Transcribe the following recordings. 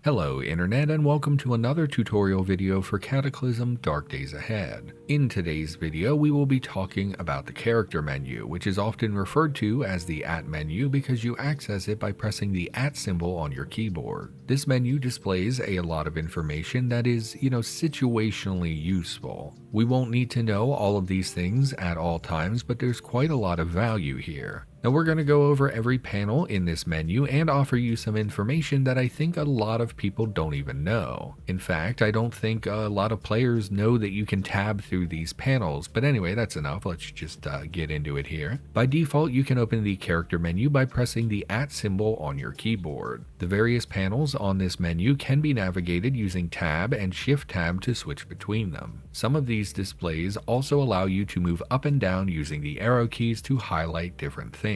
Hello Internet, and welcome to another tutorial video for Cataclysm Dark Days Ahead. In today's video we will be talking about the character menu, which is often referred to as the @ menu because you access it by pressing the @ symbol on your keyboard. This menu displays a lot of information that is, situationally useful. We won't need to know all of these things at all times, but there's quite a lot of value here. Now we're going to go over every panel in this menu and offer you some information that I think a lot of people don't even know. In fact, I don't think a lot of players know that you can tab through these panels, but anyway, that's enough. Let's just get into it here. By default, you can open the character menu by pressing the @ symbol on your keyboard. The various panels on this menu can be navigated using tab and shift tab to switch between them. Some of these displays also allow you to move up and down using the arrow keys to highlight different things.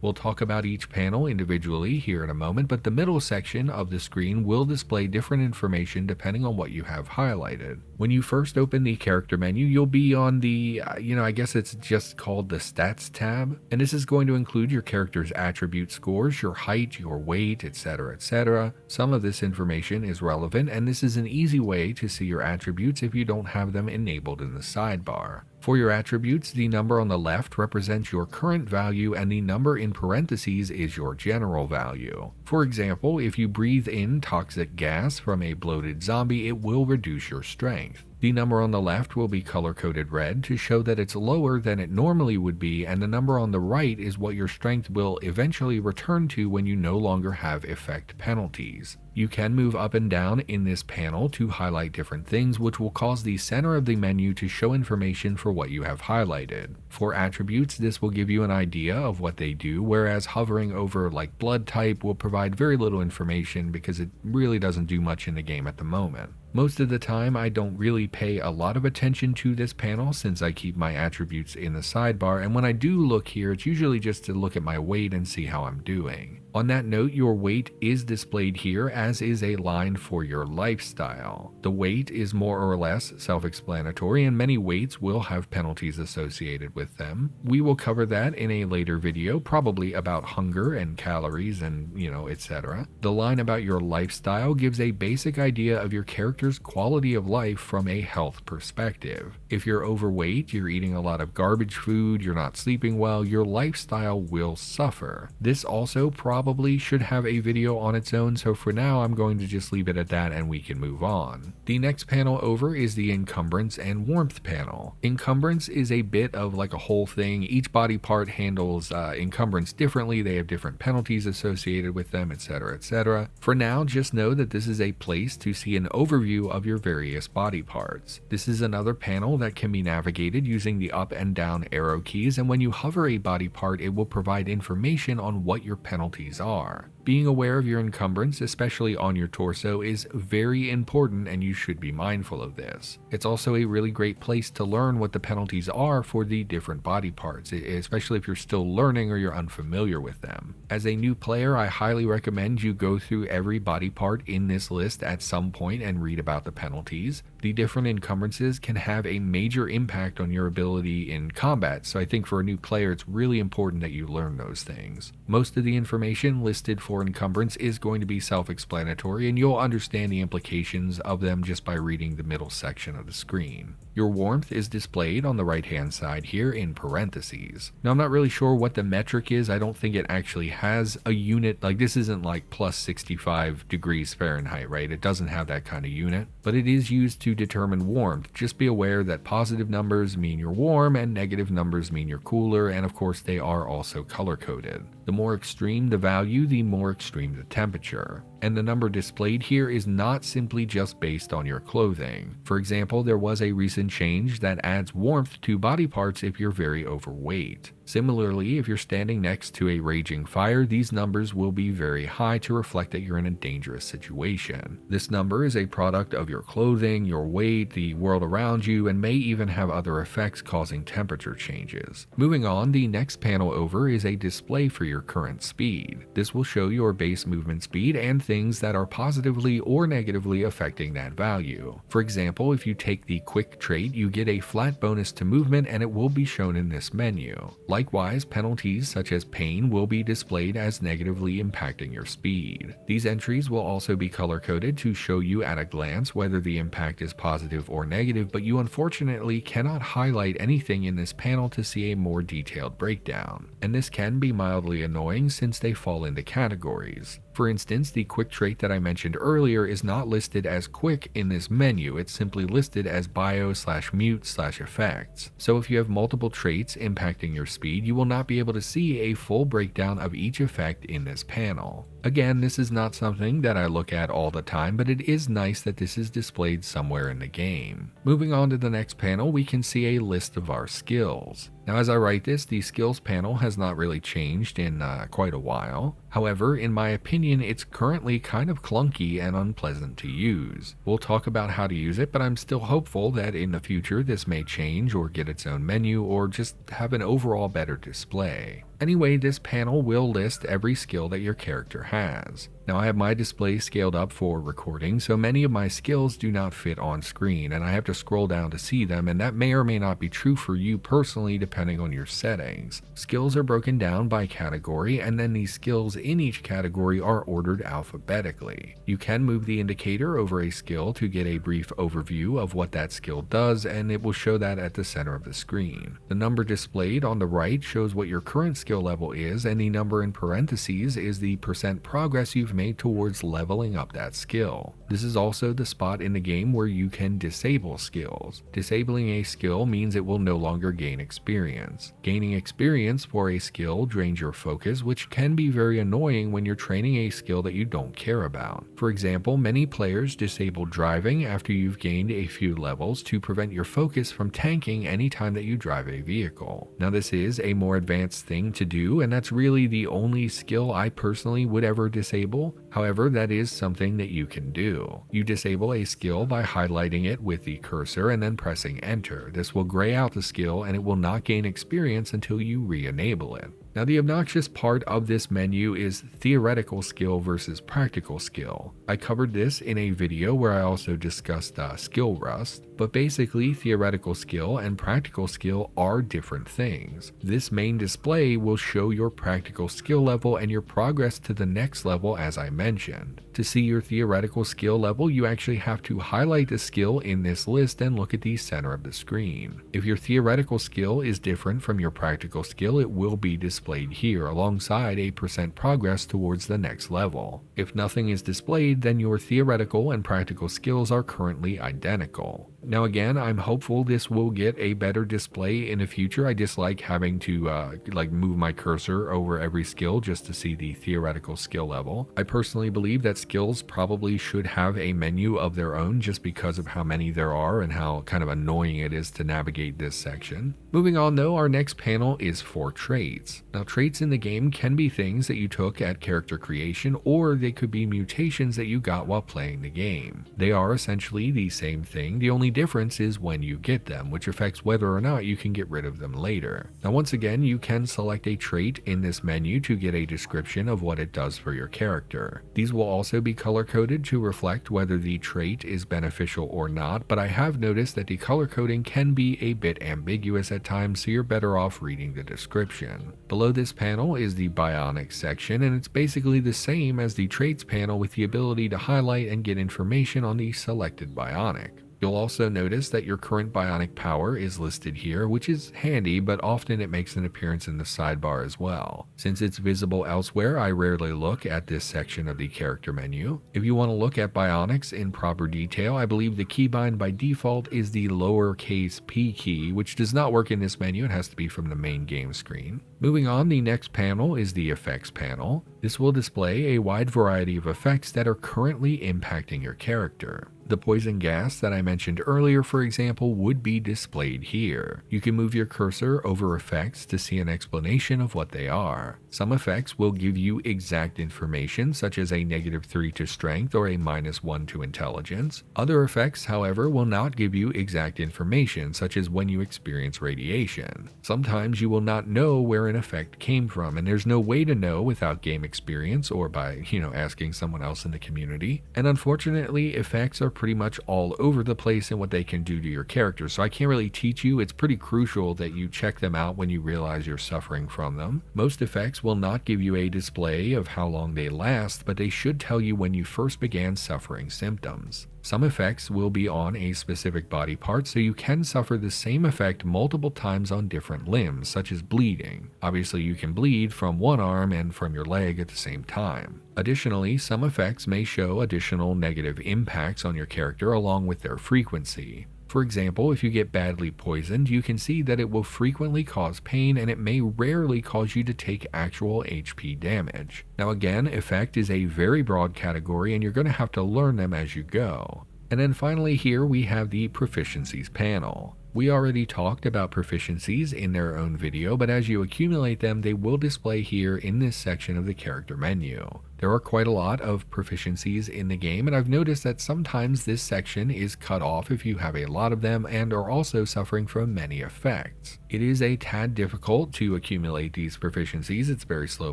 We'll talk about each panel individually here in a moment, but the middle section of the screen will display different information depending on what you have highlighted. When you first open the character menu, you'll be on the, I guess it's just called the Stats tab, and this is going to include your character's attribute scores, your height, your weight, etc., etc. Some of this information is relevant, and this is an easy way to see your attributes if you don't have them enabled in the sidebar. For your attributes, the number on the left represents your current value and the number in parentheses is your general value. For example, if you breathe in toxic gas from a bloated zombie, it will reduce your strength. The number on the left will be color-coded red to show that it's lower than it normally would be, and the number on the right is what your strength will eventually return to when you no longer have effect penalties. You can move up and down in this panel to highlight different things, which will cause the center of the menu to show information for what you have highlighted. For attributes, this will give you an idea of what they do, whereas hovering over like blood type will provide very little information because it really doesn't do much in the game at the moment. Most of the time, I don't really pay a lot of attention to this panel since I keep my attributes in the sidebar, and when I do look here, it's usually just to look at my weight and see how I'm doing. On that note, your weight is displayed here, as is a line for your lifestyle. The weight is more or less self-explanatory, and many weights will have penalties associated with them. We will cover that in a later video, probably about hunger and calories and, etc. The line about your lifestyle gives a basic idea of your character's quality of life from a health perspective. If you're overweight, you're eating a lot of garbage food, you're not sleeping well, your lifestyle will suffer. This also probably should have a video on its own, so for now I'm going to just leave it at that and we can move on. The next panel over is the encumbrance and warmth panel. Encumbrance is a bit of like a whole thing. Each body part handles encumbrance differently, they have different penalties associated with them, etc., etc. For now, just know that this is a place to see an overview of your various body parts. This is another panel that can be navigated using the up and down arrow keys, and when you hover a body part, it will provide information on what your penalties are. Being aware of your encumbrance, especially on your torso, is very important and you should be mindful of this. It's also a really great place to learn what the penalties are for the different body parts, especially if you're still learning or you're unfamiliar with them. As a new player, I highly recommend you go through every body part in this list at some point and read about the penalties. The different encumbrances can have a major impact on your ability in combat, so I think for a new player it's really important that you learn those things. Most of the information listed for encumbrance is going to be self-explanatory, and you'll understand the implications of them just by reading the middle section of the screen. Your warmth is displayed on the right hand side here in parentheses. Now I'm not really sure what the metric is. I don't think it actually has a unit. Like, this isn't like plus 65 degrees Fahrenheit, right? It doesn't have that kind of unit, but it is used to determine warmth. Just be aware that positive numbers mean you're warm and negative numbers mean you're cooler, and of course they are also color coded. The more extreme the value, the more extreme the temperature. And the number displayed here is not simply just based on your clothing. For example, there was a recent change that adds warmth to body parts if you're very overweight. Similarly, if you're standing next to a raging fire, these numbers will be very high to reflect that you're in a dangerous situation. This number is a product of your clothing, your weight, the world around you, and may even have other effects causing temperature changes. Moving on, the next panel over is a display for your current speed. This will show your base movement speed and things that are positively or negatively affecting that value. For example, if you take the quick trait, you get a flat bonus to movement and it will be shown in this menu. Likewise, penalties such as pain will be displayed as negatively impacting your speed. These entries will also be color-coded to show you at a glance whether the impact is positive or negative, but you unfortunately cannot highlight anything in this panel to see a more detailed breakdown. And this can be mildly annoying since they fall into categories. For instance, the quick trait that I mentioned earlier is not listed as quick in this menu, it's simply listed as bio/mute/effects. So if you have multiple traits impacting your speed, you will not be able to see a full breakdown of each effect in this panel. Again, this is not something that I look at all the time, but it is nice that this is displayed somewhere in the game. Moving on to the next panel, we can see a list of our skills. Now as I write this, the skills panel has not really changed in quite a while. However, in my opinion, it's currently kind of clunky and unpleasant to use. We'll talk about how to use it, but I'm still hopeful that in the future this may change or get its own menu or just have an overall better display. Anyway, this panel will list every skill that your character has. Now I have my display scaled up for recording, so many of my skills do not fit on screen and I have to scroll down to see them, and that may or may not be true for you personally depending on your settings. Skills are broken down by category and then these skills in each category are ordered alphabetically. You can move the indicator over a skill to get a brief overview of what that skill does, and it will show that at the center of the screen. The number displayed on the right shows what your current skill level is, and the number in parentheses is the % progress you've made towards leveling up that skill. This is also the spot in the game where you can disable skills. Disabling a skill means it will no longer gain experience. Gaining experience for a skill drains your focus, which can be very annoying when you're training a skill that you don't care about. For example, many players disable driving after you've gained a few levels to prevent your focus from tanking anytime that you drive a vehicle. Now this is a more advanced thing to do, and that's really the only skill I personally would ever disable. However, that is something that you can do. You disable a skill by highlighting it with the cursor and then pressing enter. This will gray out the skill and it will not gain experience until you re-enable it. Now the obnoxious part of this menu is theoretical skill versus practical skill. I covered this in a video where I also discussed skill rust, but basically theoretical skill and practical skill are different things. This main display will show your practical skill level and your progress to the next level as I mentioned. To see your theoretical skill level, you actually have to highlight the skill in this list and look at the center of the screen. If your theoretical skill is different from your practical skill, it will be displayed here alongside a % progress towards the next level. If nothing is displayed, then your theoretical and practical skills are currently identical. Now again, I'm hopeful this will get a better display in the future. I dislike having to move my cursor over every skill just to see the theoretical skill level. I personally believe that skills probably should have a menu of their own just because of how many there are and how kind of annoying it is to navigate this section. Moving on though, our next panel is for traits. Now traits in the game can be things that you took at character creation, or they could be mutations that you got while playing the game. They are essentially the same thing, the only difference is when you get them, which affects whether or not you can get rid of them later. Now once again, you can select a trait in this menu to get a description of what it does for your character. These will also be color coded to reflect whether the trait is beneficial or not, but I have noticed that the color coding can be a bit ambiguous at times, so you're better off reading the description. Below this panel is the Bionics section, and it's basically the same as the traits panel with the ability to highlight and get information on the selected bionic. You'll also notice that your current bionic power is listed here, which is handy, but often it makes an appearance in the sidebar as well. Since it's visible elsewhere, I rarely look at this section of the character menu. If you want to look at bionics in proper detail, I believe the keybind by default is the lowercase p key, which does not work in this menu. It has to be from the main game screen. Moving on, the next panel is the effects panel. This will display a wide variety of effects that are currently impacting your character. The poison gas that I mentioned earlier, for example, would be displayed here. You can move your cursor over effects to see an explanation of what they are. Some effects will give you exact information, such as a -3 to strength or a -1 to intelligence. Other effects, however, will not give you exact information, such as when you experience radiation. Sometimes you will not know where an effect came from, and there's no way to know without game experience or by, asking someone else in the community. And unfortunately, effects are pretty much all over the place in what they can do to your character, so I can't really teach you. It's pretty crucial that you check them out when you realize you're suffering from them. Most effects will not give you a display of how long they last, but they should tell you when you first began suffering symptoms. Some effects will be on a specific body part, so you can suffer the same effect multiple times on different limbs, such as bleeding. Obviously, you can bleed from one arm and from your leg at the same time. Additionally, some effects may show additional negative impacts on your character along with their frequency. For example, if you get badly poisoned, you can see that it will frequently cause pain and it may rarely cause you to take actual HP damage. Now again, effect is a very broad category and you're going to have to learn them as you go. And then finally here we have the Proficiencies panel. We already talked about proficiencies in their own video, but as you accumulate them, they will display here in this section of the character menu. There are quite a lot of proficiencies in the game, and I've noticed that sometimes this section is cut off if you have a lot of them and are also suffering from many effects. It is a tad difficult to accumulate these proficiencies. It's a very slow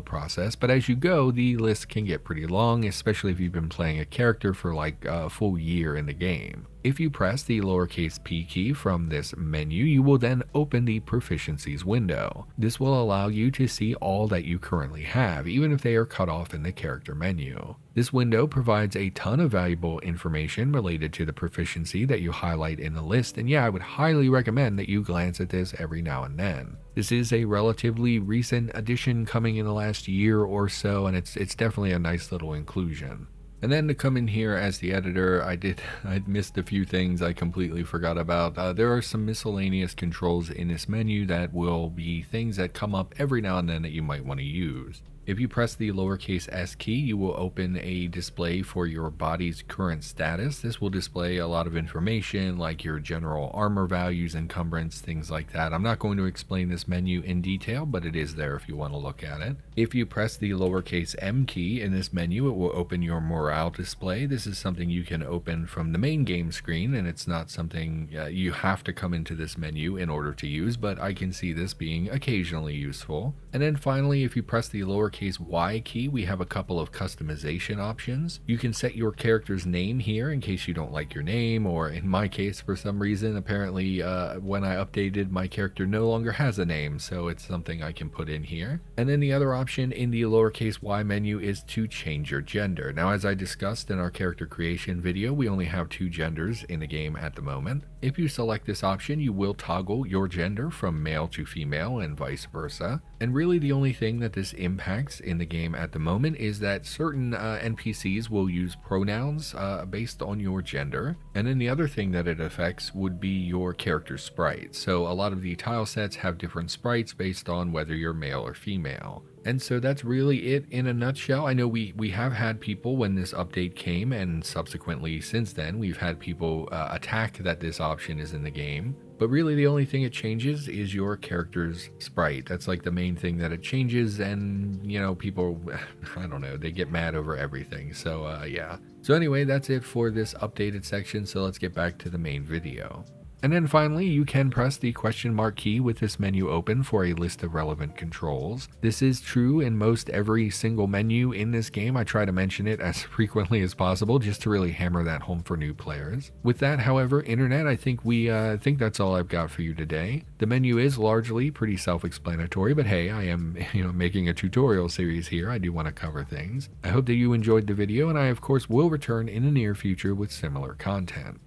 process, but as you go, the list can get pretty long, especially if you've been playing a character for like a full year in the game. If you press the lowercase p key from this menu, you will then open the Proficiencies window. This will allow you to see all that you currently have, even if they are cut off in the character menu. This window provides a ton of valuable information related to the proficiency that you highlight in the list, and yeah, I would highly recommend that you glance at this every now and then. This is a relatively recent addition coming in the last year or so, and it's definitely a nice little inclusion. And then to come in here as the editor, I'd missed a few things I completely forgot about. There are some miscellaneous controls in this menu that will be things that come up every now and then that you might want to use. If you press the lowercase s key, you will open a display for your body's current status. This will display a lot of information like your general armor values, encumbrance, things like that. I'm not going to explain this menu in detail, but it is there if you want to look at it. If you press the lowercase m key in this menu, it will open your morale display. This is something you can open from the main game screen, and it's not something you have to come into this menu in order to use, but I can see this being occasionally useful. And then finally, if you press the lowercase Y key, we have a couple of customization options. You can set your character's name here in case you don't like your name, or in my case, for some reason, apparently when I updated, my character no longer has a name, so it's something I can put in here. And then the other option in the lowercase y menu is to change your gender. Now, as I discussed in our character creation video, we only have 2 genders in the game at the moment. If you select this option, you will toggle your gender from male to female and vice versa. And really the only thing that this impacts in the game at the moment is that certain NPCs will use pronouns based on your gender. And then the other thing that it affects would be your character sprite. So a lot of the tile sets have different sprites based on whether you're male or female. And so that's really it in a nutshell. I know we have had people when this update came, and subsequently since then, we've had people attack that this option is in the game. But really the only thing it changes is your character's sprite. That's like the main thing that it changes, and people, I don't know, they get mad over everything. So yeah. So anyway, that's it for this updated section. So let's get back to the main video. And then finally, you can press the question mark key with this menu open for a list of relevant controls. This is true in most every single menu in this game. I try to mention it as frequently as possible just to really hammer that home for new players. With that, however, Internet, I think that's all I've got for you today. The menu is largely pretty self-explanatory, but hey, I am making a tutorial series here. I do want to cover things. I hope that you enjoyed the video, and I of course will return in the near future with similar content.